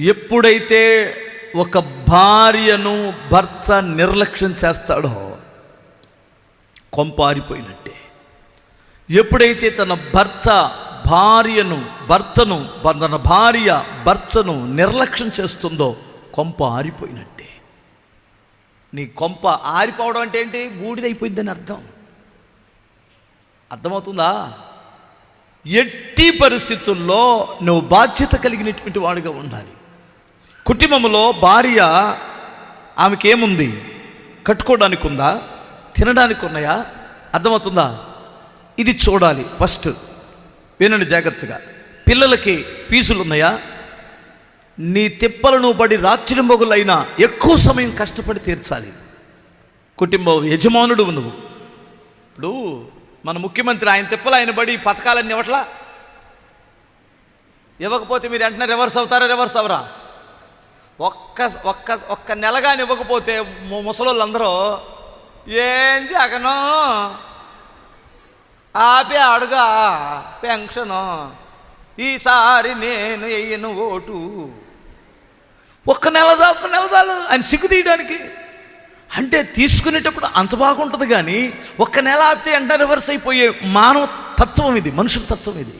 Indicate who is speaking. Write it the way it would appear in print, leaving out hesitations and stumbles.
Speaker 1: ఎప్పుడైతే ఒక భార్యను భర్త నిర్లక్ష్యం చేస్తాడో కొంపారిపోయినట్టే. ఎప్పుడైతే తన భార్య భర్తను నిర్లక్ష్యం చేస్తుందో కొంప ఆరిపోయినట్టే. నీ కొంప ఆరిపోవడం అంటే ఏంటి? బూడిదైపోయిందని అర్థమవుతుందా? ఎట్టి పరిస్థితుల్లో నువ్వు బాధ్యత కలిగినటువంటి వాడిగా ఉండాలి. కుటుంబంలో భార్య, ఆమెకి ఏముంది? కట్టుకోవడానికి ఉందా? తినడానికి ఉన్నాయా? అర్థమవుతుందా? ఇది చూడాలి ఫస్ట్. వినండి జాగ్రత్తగా. పిల్లలకి ఫీజులు ఉన్నాయా? నీ తిప్పలను పడి రాత్రి మొగులైనా ఎక్కువ సమయం కష్టపడి తీర్చాలి. కుటుంబ యజమానుడు నువ్వు. ఇప్పుడు మన ముఖ్యమంత్రి ఆయన తిప్పలు ఆయన పడి పథకాలన్నీ ఇవ్వకపోతే మీరు వెంటనే రివర్స్ అవరా? ఒక్క నెలగాని ఇవ్వకపోతే ముసలోళ్ళందరూ ఏం జగను ఆపే అడుగా పెన్షను, ఈసారి నేను వేయను ఓటు. ఒక్క నెల చాలు ఆయన సిగ్గు తీయడానికి. అంటే తీసుకునేటప్పుడు అంత బాగుంటుంది, కానీ ఒక్క నెల ఆపితే వెంటనే రివర్స్ అయిపోయే మానవ తత్వం ఇది, మనుషుల తత్వం ఇది.